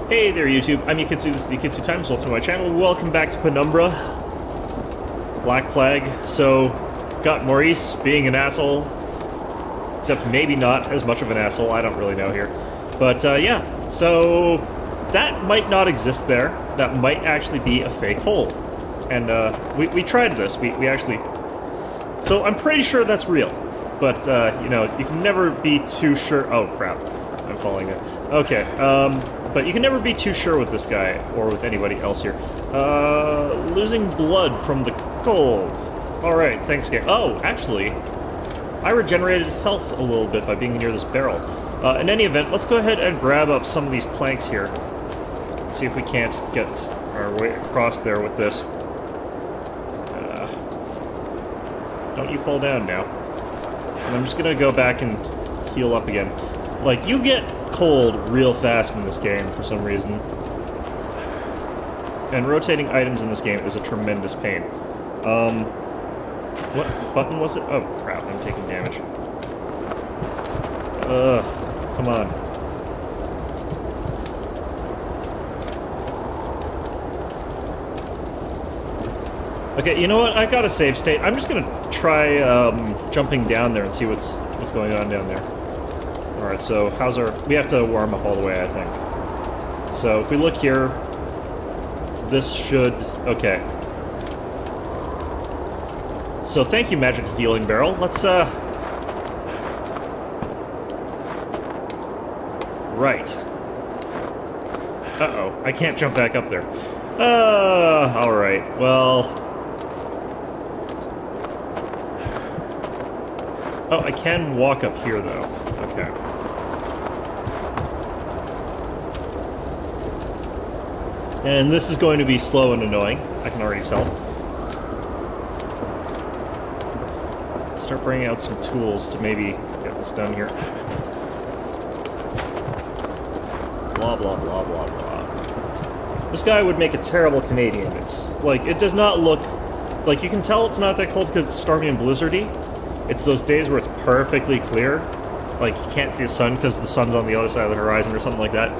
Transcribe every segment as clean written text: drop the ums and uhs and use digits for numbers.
Hey there, YouTube. I'm Yukitsu. This is the Yukitsu Times. Welcome to my channel. Welcome back to Penumbra. Black Plague. So, got Maurice being an asshole. Except maybe not as much of an asshole. I don't really know here. But, yeah. So, that might not exist there. That might actually be a fake hole. And, we tried this. We actually... So, I'm pretty sure that's real. But, you know, you can never be too sure... Oh, crap. I'm falling in. Okay, but you can never be too sure with this guy, or with anybody else here. Losing blood from the cold. Alright, thanks, game. Oh, actually, I regenerated health a little bit by being near this barrel. In any event, let's go ahead and grab up some of these planks here. See if we can't get our way across there with this. Don't you fall down now. And I'm just gonna go back and heal up again. Like, you get cold real fast in this game for some reason. And rotating items in this game is a tremendous pain. What button was it? Oh crap, I'm taking damage. Come on. Okay, you know what? I got a save state. I'm just gonna try jumping down there and see what's going on down there. Alright, so how's our... We have to warm up all the way, I think. So, if we look here... This should... Okay. So, thank you, Magical Healing Barrel. Let's, Right. Uh-oh. I can't jump back up there. Alright. Well... Oh, I can walk up here, though. Okay. And this is going to be slow and annoying, I can already tell. Start bringing out some tools to maybe get this done here. Blah, blah, blah, blah, blah. This guy would make a terrible Canadian. It's, like, it does not look... Like, you can tell it's not that cold because it's stormy and blizzardy. It's those days where it's perfectly clear. Like, you can't see the sun because the sun's on the other side of the horizon or something like that.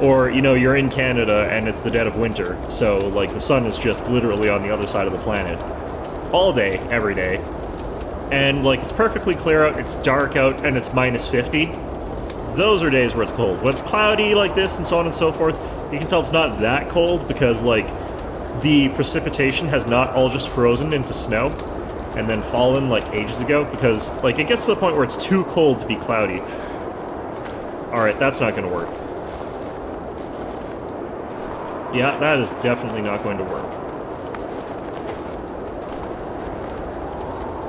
Or, you know, you're in Canada and it's the dead of winter, so, like, the sun is just literally on the other side of the planet. All day, every day. And, like, it's perfectly clear out, it's dark out, and it's minus 50. Those are days where it's cold. When it's cloudy like this and so on and so forth, you can tell it's not that cold because, like, the precipitation has not all just frozen into snow and then fallen, like, ages ago, because, like, it gets to the point where it's too cold to be cloudy. Alright, that's not gonna work. Yeah, that is definitely not going to work.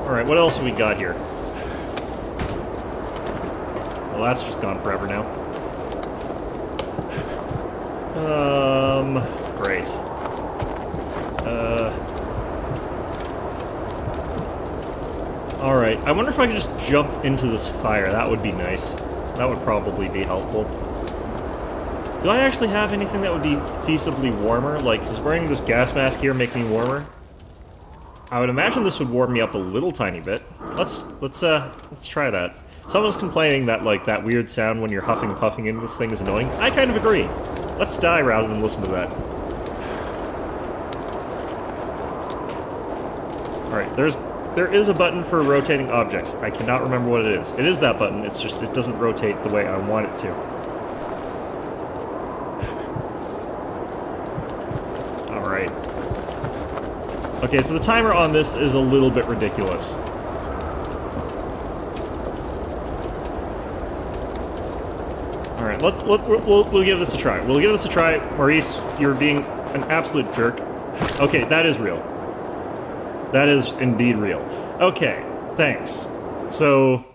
Alright, what else have we got here? Well, that's just gone forever now. Great. Alright, I wonder if I could just jump into this fire. That would be nice. That would probably be helpful. Do I actually have anything that would be feasibly warmer? Like, does wearing this gas mask here make me warmer? I would imagine this would warm me up a little tiny bit. Let's try that. Someone's complaining that, like, that weird sound when you're huffing and puffing into this thing is annoying. I kind of agree. Let's die rather than listen to that. Alright, there is a button for rotating objects. I cannot remember what it is. It is that button, it's just, it doesn't rotate the way I want it to. Alright. Okay, so the timer on this is a little bit ridiculous. Alright, we'll give this a try. We'll give this a try. Maurice, you're being an absolute jerk. Okay, that is real. That is indeed real. Okay, thanks. So,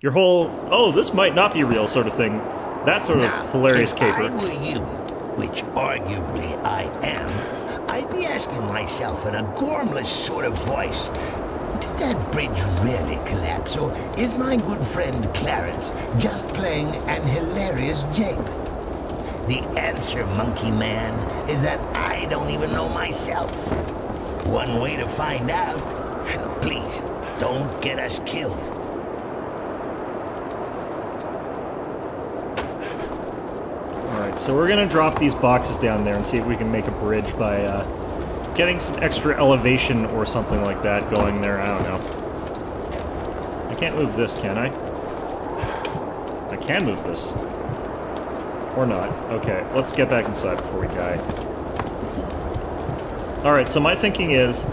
your whole, oh, this might not be real sort of thing, that sort of hilarious caper. If I were you, which arguably I am, I'd be asking myself in a gormless sort of voice, did that bridge really collapse, or is my good friend Clarence just playing an hilarious jape? The answer, monkey man, is that I don't even know myself. One way to find out. Please, don't get us killed. Alright, so we're gonna drop these boxes down there and see if we can make a bridge by getting some extra elevation or something like that going there. I don't know. I can't move this, can I? I can move this. Or not. Okay, let's get back inside before we die. Alright, so my thinking is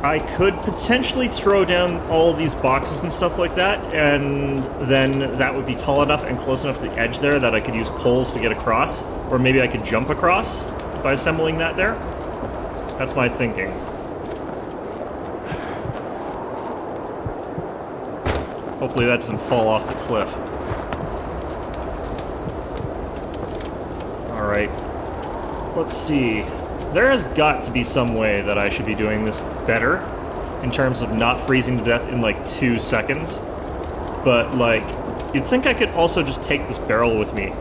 I could potentially throw down all of these boxes and stuff like that, and then that would be tall enough and close enough to the edge there that I could use poles to get across, or maybe I could jump across by assembling that there. That's my thinking. Hopefully that doesn't fall off the cliff. Alright. Let's see. There has got to be some way that I should be doing this better in terms of not freezing to death in like 2 seconds. But like, you'd think I could also just take this barrel with me.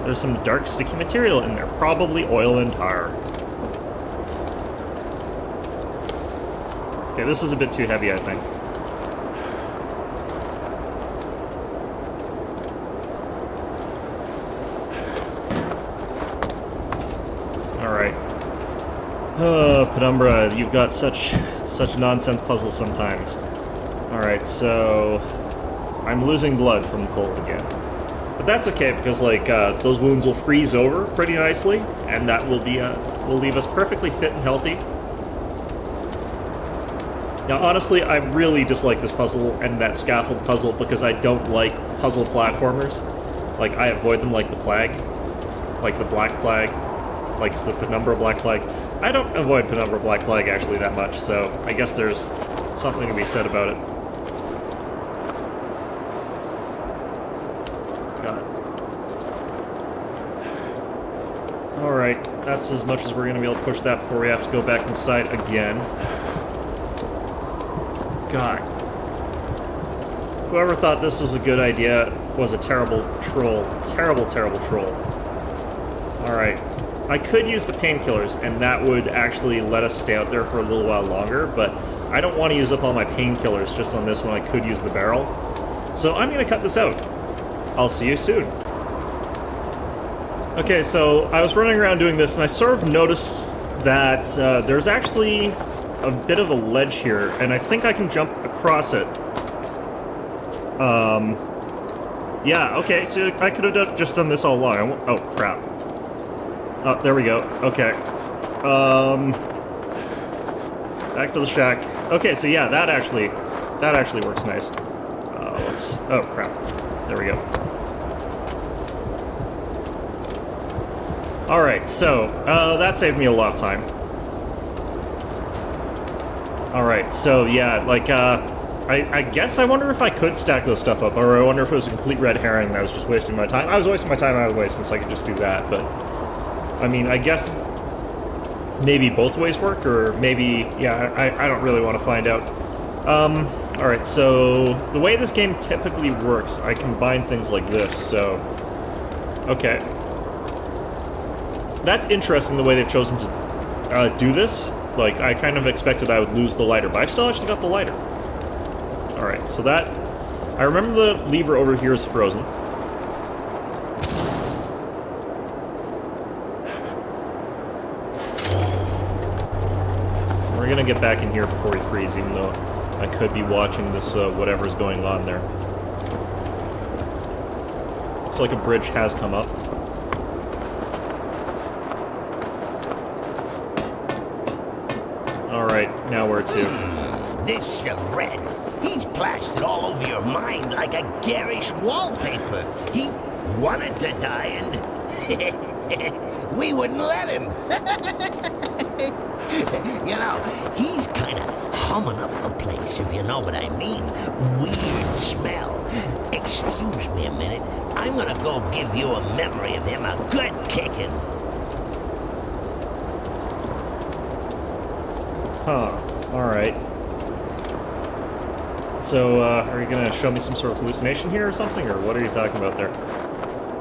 There's some dark sticky material in there, probably oil and tar. Okay, this is a bit too heavy, I think. Alright. Penumbra, you've got such nonsense puzzles sometimes. Alright, so I'm losing blood from the cold again. But that's okay, because like those wounds will freeze over pretty nicely, and that will be will leave us perfectly fit and healthy. Now honestly, I really dislike this puzzle and that scaffold puzzle because I don't like puzzle platformers. Like, I avoid them like the plague. Like the Black Plague. Like the Penumbra Black Plague. I don't avoid Penumbra Black Plague actually that much, so I guess there's something to be said about it. God. Alright, that's as much as we're going to be able to push that before we have to go back inside again. God. Whoever thought this was a good idea was a terrible troll. Terrible, terrible troll. Alright. I could use the painkillers, and that would actually let us stay out there for a little while longer, but I don't want to use up all my painkillers just on this one. I could use the barrel. So I'm going to cut this out. I'll see you soon. Okay, so I was running around doing this, and I sort of noticed that there's actually a bit of a ledge here, and I think I can jump across it. Yeah, okay, so I could have just done this all along. Oh, crap. Oh, there we go. Okay. Back to the shack. Okay, so yeah, that actually works nice. Oh, crap. There we go. Alright, so, that saved me a lot of time. Alright, so yeah, like, I guess I wonder if I could stack those stuff up, or I wonder if it was a complete red herring that I was just wasting my time. I was wasting my time either way since I could just do that, but I mean, I guess maybe both ways work, or maybe, yeah, I don't really want to find out. Alright, so the way this game typically works, I combine things like this, so, okay. That's interesting the way they've chosen to do this. Like, I kind of expected I would lose the lighter, but I still actually got the lighter. Alright, so that... I remember the lever over here is frozen. We're gonna get back in here before we freeze, even though I could be watching this, whatever's going on there. Looks like a bridge has come up. Alright, now where to? This charade. He's plastered all over your mind like a garish wallpaper. He wanted to die and we wouldn't let him. You know, he's kind of humming up the place, if you know what I mean. Weird smell. Excuse me a minute. I'm gonna go give you a memory of him a good kicking. Huh. Alright. So, are you gonna show me some sort of hallucination here or something, or what are you talking about there?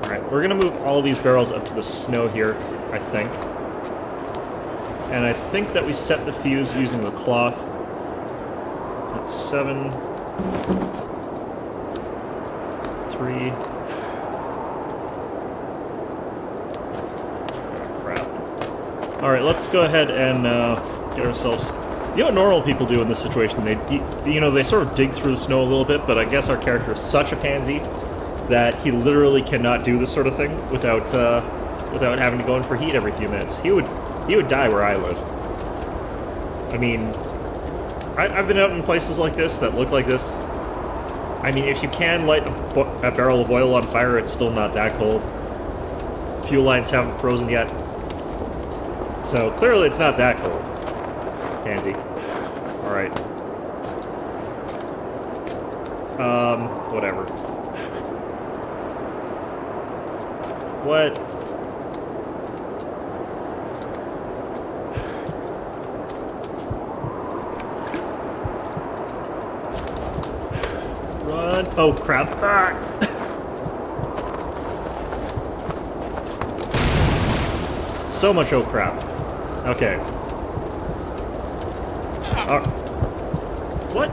Alright, we're gonna move all these barrels up to the snow here, I think. And I think that we set the fuse using the cloth. That's 7... 3... Alright, let's go ahead and get ourselves... You know what normal people do in this situation? They sort of dig through the snow a little bit, but I guess our character is such a pansy that he literally cannot do this sort of thing without having to go in for heat every few minutes. He would die where I live. I mean, I've been out in places like this that look like this. I mean, if you can light a barrel of oil on fire, it's still not that cold. Fuel lines haven't frozen yet. So, clearly it's not that cold. Pansy. Alright. Whatever. What? Run. Oh, crap. Ah. So much oh crap. Okay. What?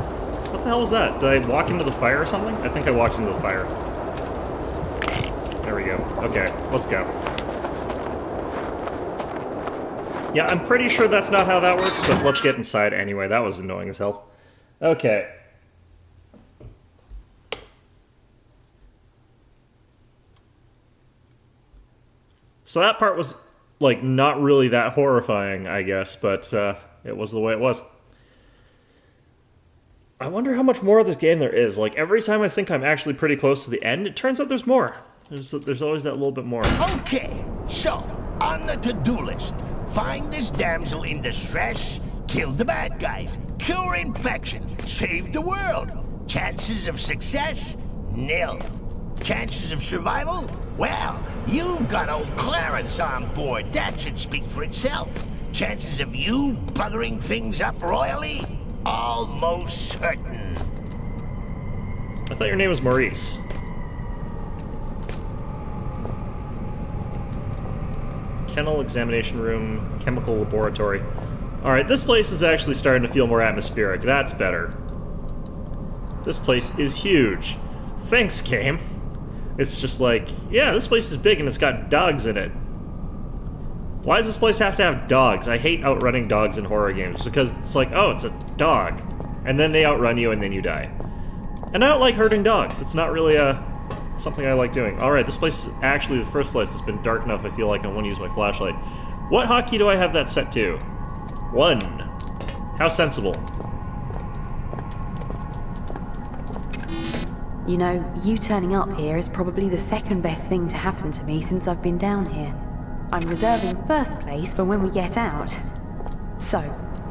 What the hell was that? Did I walk into the fire or something? I think I walked into the fire. There we go. Okay, let's go. Yeah, I'm pretty sure that's not how that works, but let's get inside anyway. That was annoying as hell. Okay. So that part was, like, not really that horrifying, I guess, but it was the way it was. I wonder how much more of this game there is. Like, every time I think I'm actually pretty close to the end, it turns out there's more. There's always that little bit more. Okay, so, on the to-do list, find this damsel in distress, kill the bad guys, cure infection, save the world. Chances of success? Nil. Chances of survival? Well, you got old Clarence on board. That should speak for itself. Chances of you buggering things up royally? Almost certain. I thought your name was Maurice. Kennel, examination room, chemical laboratory. Alright, this place is actually starting to feel more atmospheric. That's better. This place is huge. Thanks, game. It's just like, yeah, this place is big and it's got dogs in it. Why does this place have to have dogs? I hate outrunning dogs in horror games because it's like, oh, it's a dog. And then they outrun you and then you die. And I don't like hurting dogs. It's not really something I like doing. Alright, this place is actually the first place that's been dark enough I feel like I want to use my flashlight. What hotkey do I have that set to? 1. How sensible. You know, you turning up here is probably the second best thing to happen to me since I've been down here. I'm reserving first place for when we get out. So,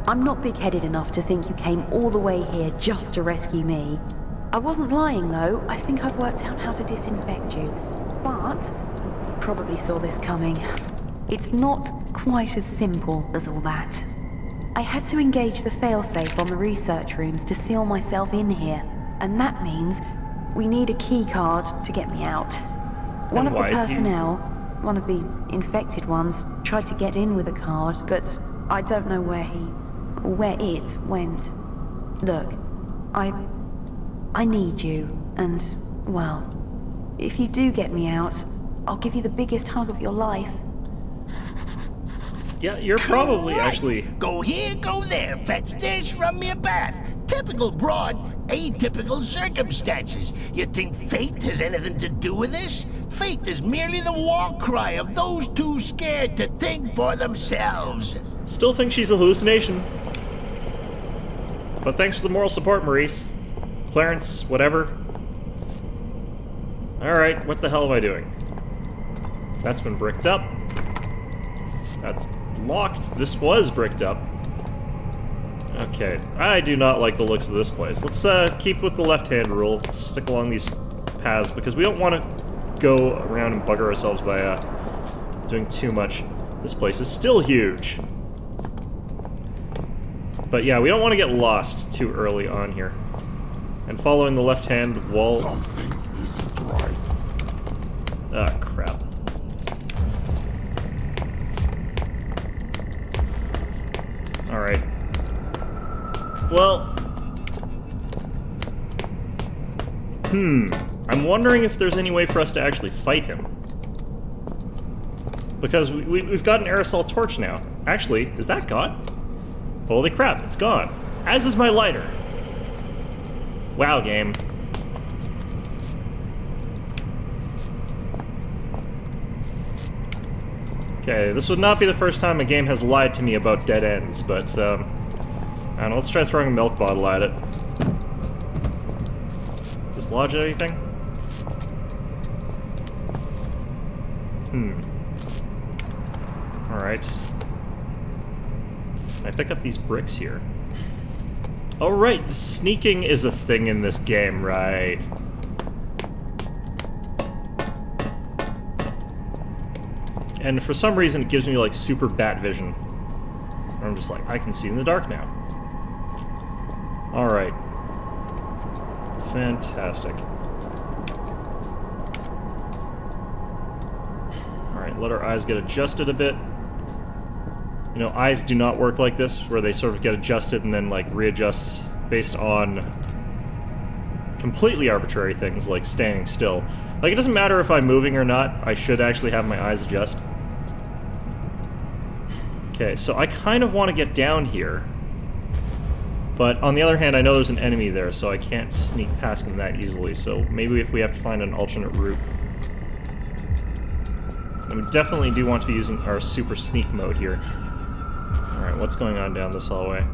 I'm not big-headed enough to think you came all the way here just to rescue me. I wasn't lying, though. I think I've worked out how to disinfect you. But, you probably saw this coming. It's not quite as simple as all that. I had to engage the failsafe on the research rooms to seal myself in here, and that means we need a key card to get me out. One of the personnel, one of the infected ones, tried to get in with a card, but I don't know where it went. Look, I need you, and, well, if you do get me out, I'll give you the biggest hug of your life. Yeah, you're probably actually... Go here, go there, fetch this, run me a bath. Typical broad, atypical circumstances. You think fate has anything to do with this? Fate is merely the war cry of those too scared to think for themselves. Still think she's a hallucination. But thanks for the moral support, Maurice. Clarence, whatever. Alright, what the hell am I doing? That's been bricked up. That's locked. This was bricked up. Okay, I do not like the looks of this place. Let's keep with the left-hand rule. Let's stick along these paths because we don't want to go around and bugger ourselves by doing too much. This place is still huge. But yeah, we don't want to get lost too early on here. And following the left-hand wall... Something isn't right. Ah, crap. Alright. Well... I'm wondering if there's any way for us to actually fight him. Because we've got an aerosol torch now. Actually, is that gone? Holy crap, it's gone. As is my lighter. Wow, game. Okay, this would not be the first time a game has lied to me about dead ends, but, I don't know, let's try throwing a milk bottle at it. Dislodge anything? Alright. Can I pick up these bricks here? Oh right, the sneaking is a thing in this game, right. And for some reason it gives me like super bat vision. I'm just like, I can see in the dark now. Alright. Fantastic. Alright, let our eyes get adjusted a bit. You know, eyes do not work like this, where they sort of get adjusted and then like readjust based on completely arbitrary things like standing still. Like, it doesn't matter if I'm moving or not, I should actually have my eyes adjust. Okay, so I kind of want to get down here. But on the other hand, I know there's an enemy there, so I can't sneak past him that easily, so maybe if we have to find an alternate route. And we definitely do want to be using our super sneak mode here. Alright, what's going on down this hallway?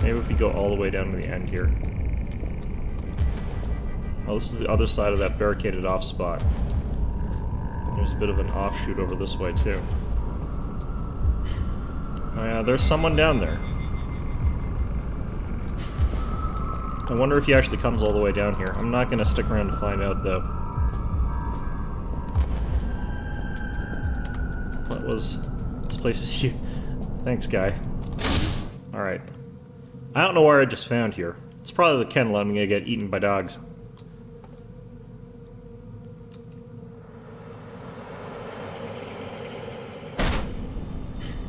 Maybe if we go all the way down to the end here. Oh, this is the other side of that barricaded off spot. There's a bit of an offshoot over this way, too. Oh yeah, there's someone down there. I wonder if he actually comes all the way down here. I'm not gonna stick around to find out, though. What was... This place is huge. Thanks, guy. Alright. I don't know where I just found here. It's probably the kennel I'm gonna get eaten by dogs.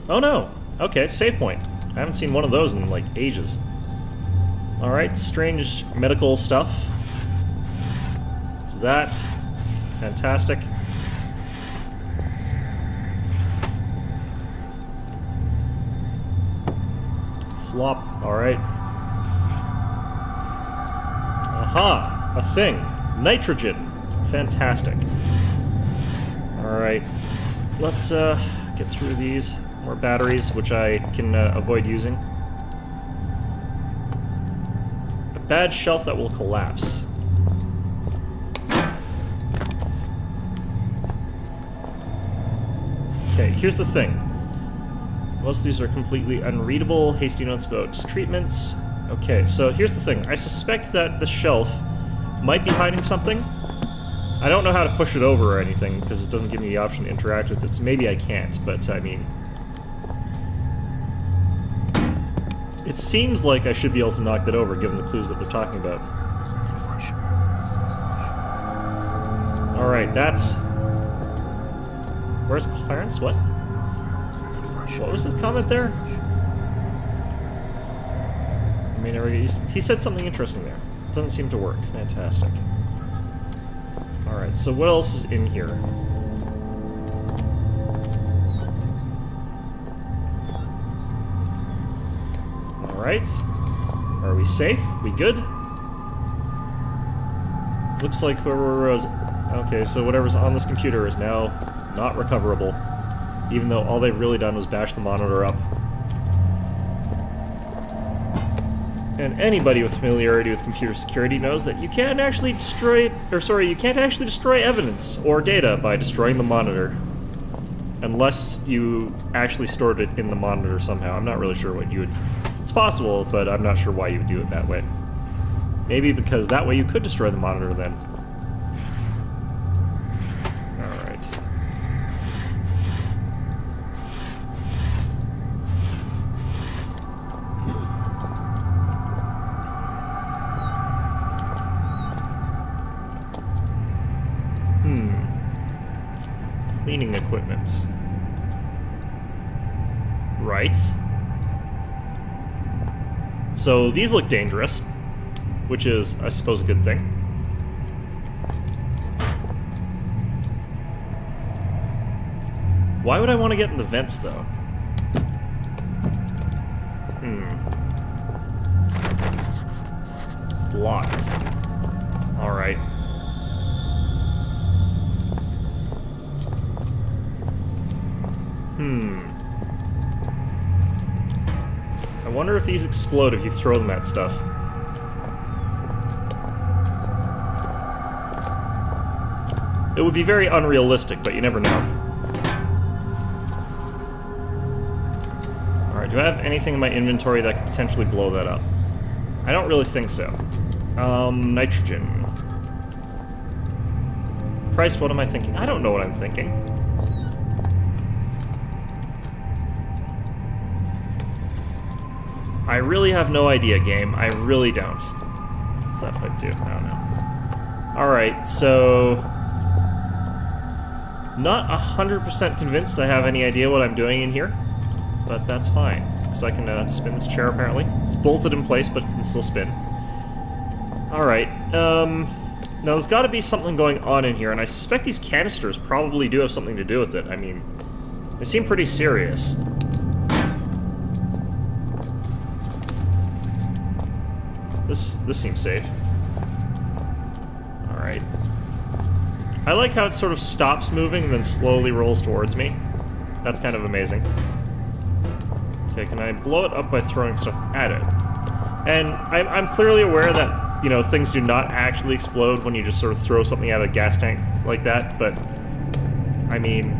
Oh no! Okay, save point. I haven't seen one of those in, like, ages. Alright, strange medical stuff. Is that fantastic? Flop, alright. Aha! A thing. Nitrogen. Fantastic. Alright. Let's, get through these. More batteries, which I can avoid using. A bad shelf that will collapse. Okay, here's the thing. Most of these are completely unreadable. Hasty notes about treatments. Okay, so here's the thing. I suspect that the shelf might be hiding something. I don't know how to push it over or anything, because it doesn't give me the option to interact with it, so maybe I can't, but I mean... It seems like I should be able to knock that over, given the clues that they're talking about. Alright, that's... Where's Clarence? What? What was his comment there? I mean, he said something interesting there. It doesn't seem to work. Fantastic. Alright, so what else is in here? Alright. Are we safe? We good? Looks like whoever was... Okay, so whatever's on this computer is now not recoverable. Even though all they've really done was bash the monitor up. And anybody with familiarity with computer security knows that you can't actually destroy... you can't actually destroy evidence or data by destroying the monitor. Unless you actually stored it in the monitor somehow. I'm not really sure what you would... It's possible, but I'm not sure why you would do it that way. Maybe because that way you could destroy the monitor then. Alright. Cleaning equipment. Right. So these look dangerous, which is, I suppose, a good thing. Why would I want to get in the vents, though? Locked. Alright. I wonder if these explode if you throw them at stuff. It would be very unrealistic, but you never know. Alright, do I have anything in my inventory that could potentially blow that up? I don't really think so. Nitrogen. Christ, what am I thinking? I don't know what I'm thinking. I really have no idea, game. I really don't. What's that pipe do? I don't know. Alright, so... Not 100% convinced I have any idea what I'm doing in here, but that's fine, because I can spin this chair apparently. It's bolted in place, but it can still spin. Alright, now there's got to be something going on in here, and I suspect these canisters probably do have something to do with it. I mean, they seem pretty serious. This seems safe. Alright. I like how it sort of stops moving and then slowly rolls towards me. That's kind of amazing. Okay, can I blow it up by throwing stuff at it? And I'm clearly aware that, you know, things do not actually explode when you just sort of throw something at a gas tank like that, but... I mean...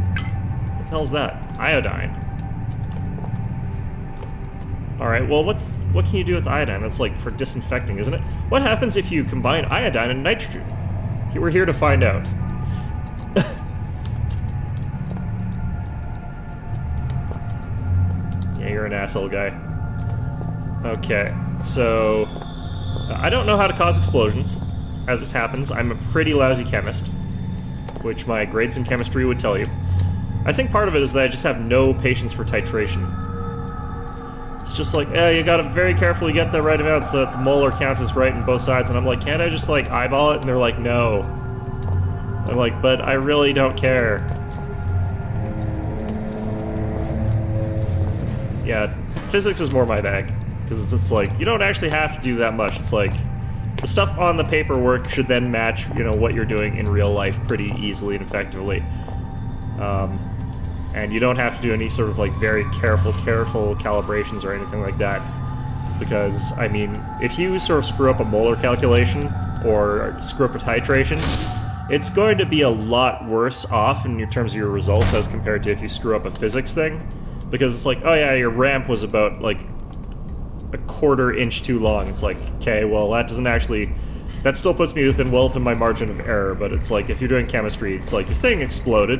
What the hell's that? Iodine. Alright, well, what can you do with iodine? That's, like, for disinfecting, isn't it? What happens if you combine iodine and nitrogen? We're here to find out. Yeah, you're an asshole guy. Okay, so... I don't know how to cause explosions. As it happens, I'm a pretty lousy chemist, which my grades in chemistry would tell you. I think part of it is that I just have no patience for titration. It's just like, you gotta very carefully get the right amount so that the molar count is right in both sides, and I'm like, can't I just, like, eyeball it? And they're like, no. I'm like, but I really don't care. Yeah, physics is more my bag, because it's like, you don't actually have to do that much. It's like, the stuff on the paperwork should then match, you know, what you're doing in real life pretty easily and effectively. And you don't have to do any sort of, like, very careful calibrations or anything like that. Because, I mean, if you sort of screw up a molar calculation, or screw up a titration, it's going to be a lot worse off in terms of your results as compared to if you screw up a physics thing. Because it's like, oh yeah, your ramp was about, like, a quarter inch too long. It's like, okay, well, that doesn't actually... That still puts me within my margin of error, but it's like, if you're doing chemistry, it's like, your thing exploded.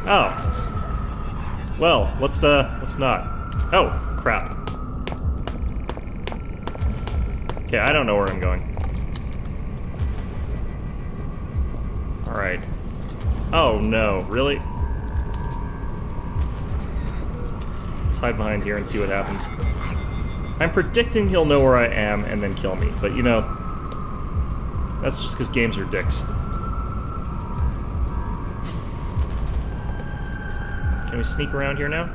Oh. Well, let's not. Oh, crap. Okay, I don't know where I'm going. Alright. Oh, no. Really? Let's hide behind here and see what happens. I'm predicting he'll know where I am and then kill me, but you know, that's just because games are dicks. Can we sneak around here now?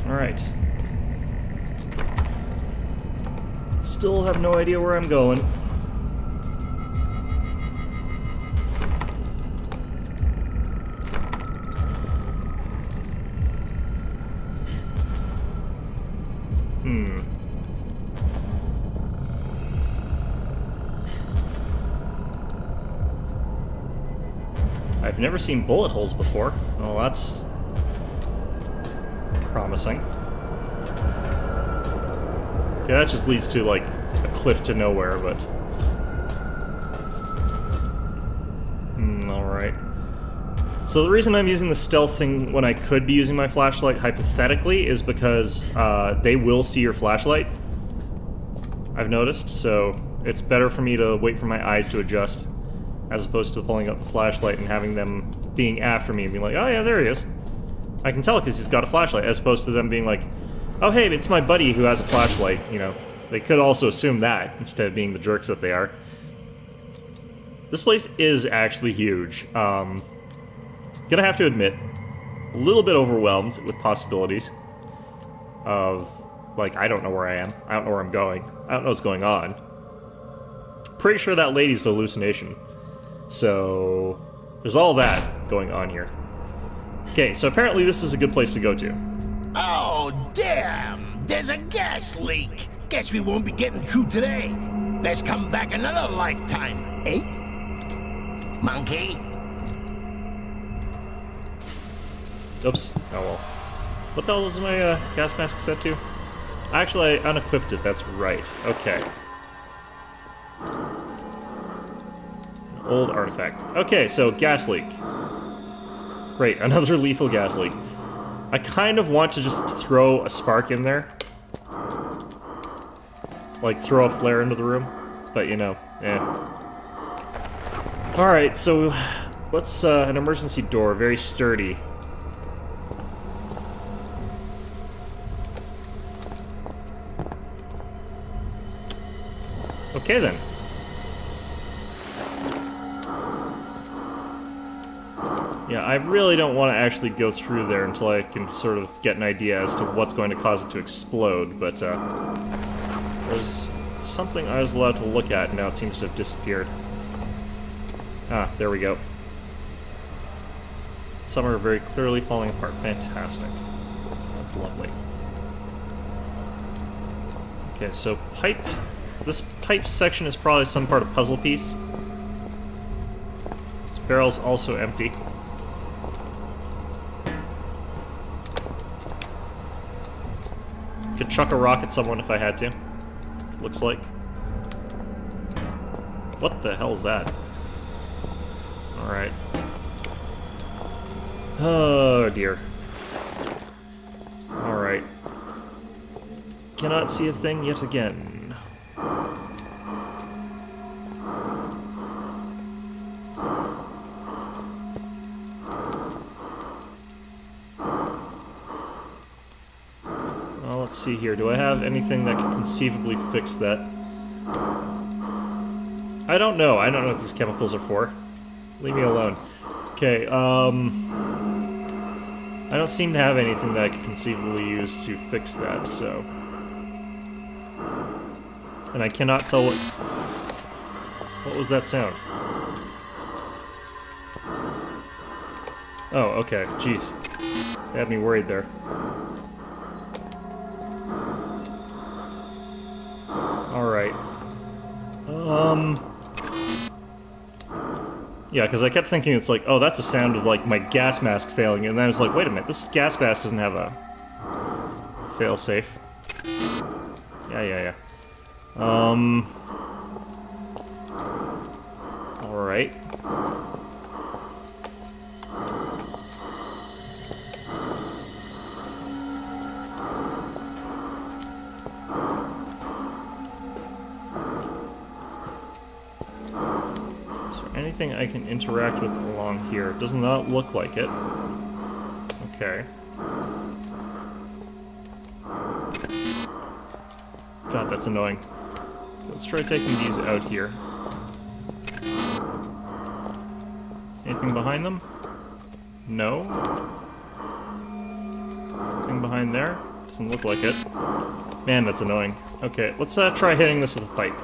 Alright. Still have no idea where I'm going. I've never seen bullet holes before. Well, that's promising. Okay, that just leads to, like, a cliff to nowhere, but... alright. So the reason I'm using the stealth thing when I could be using my flashlight, hypothetically, is because they will see your flashlight. I've noticed, so it's better for me to wait for my eyes to adjust, as opposed to pulling out the flashlight and having them being after me and being like, oh yeah, there he is. I can tell because he's got a flashlight, as opposed to them being like, oh hey, it's my buddy who has a flashlight, you know, They could also assume that, instead of being the jerks that they are. This place is actually huge. Gonna have to admit, a little bit overwhelmed with possibilities of, like, I don't know where I am. I don't know where I'm going. I don't know what's going on. Pretty sure that lady's a hallucination. So, there's all that going on here. Okay, so apparently this is a good place to go to. Oh, damn! There's a gas leak! Guess we won't be getting through today. Let's come back another lifetime, eh? Monkey? Oops. Oh well. What the hell was my gas mask set to? Actually, I unequipped it, that's right. Okay. An old artifact. Okay, so gas leak. Great, another lethal gas leak. I kind of want to just throw a spark in there. Like, throw a flare into the room. But, you know, Alright, so let's, an emergency door, very sturdy. Okay, then. Yeah, I really don't want to actually go through there until I can sort of get an idea as to what's going to cause it to explode, but, there's something I was allowed to look at, and now it seems to have disappeared. Ah, there we go. Some are very clearly falling apart. Fantastic. That's lovely. Okay, so pipe. This pipe section is probably some part of puzzle piece. This barrel's also empty. Could chuck a rock at someone if I had to. Looks like. What the hell's that? Alright. Oh dear. Alright. Cannot see a thing yet again. Well, let's see here. Do I have anything that could conceivably fix that? I don't know. I don't know what these chemicals are for. Leave me alone. Okay, I don't seem to have anything that I could conceivably use to fix that, so... And I cannot tell what... What was that sound? Oh, okay. Jeez. They had me worried there. Alright. Yeah, because I kept thinking it's like, oh, that's a sound of, like, my gas mask failing, and then I was like, wait a minute, this gas mask doesn't have a fail-safe. Yeah. Alright. Anything I can interact with along here? It does not look like it. Okay. God, that's annoying. Let's try taking these out here. Anything behind them? No. Anything behind there? Doesn't look like it. Man, that's annoying. Okay, let's try hitting this with a pipe.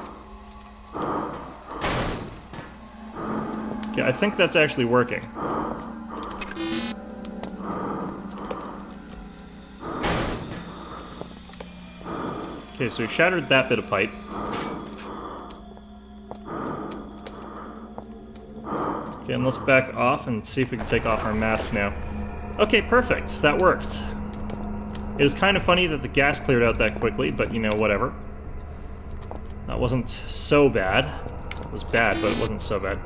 Okay, I think that's actually working. Okay, so we shattered that bit of pipe. Okay, and let's back off and see if we can take off our mask now. Okay, perfect. That worked. It is kind of funny that the gas cleared out that quickly, but, you know, whatever. That wasn't so bad. It was bad, but it wasn't so bad.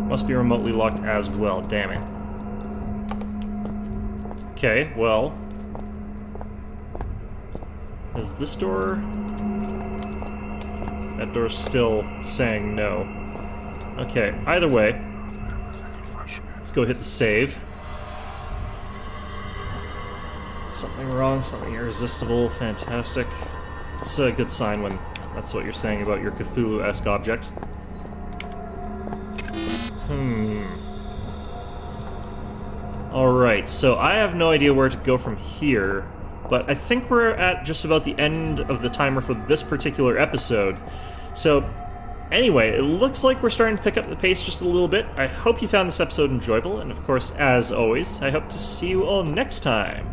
Must be remotely locked as well, damn it. Okay, well... Is this door... That door's still saying no. Okay, either way. Let's go hit the save. Something wrong, something irresistible, fantastic. It's a good sign when that's what you're saying about your Cthulhu-esque objects. Alright, so I have no idea where to go from here, but I think we're at just about the end of the timer for this particular episode. So, anyway, it looks like we're starting to pick up the pace just a little bit. I hope you found this episode enjoyable, and of course, as always, I hope to see you all next time.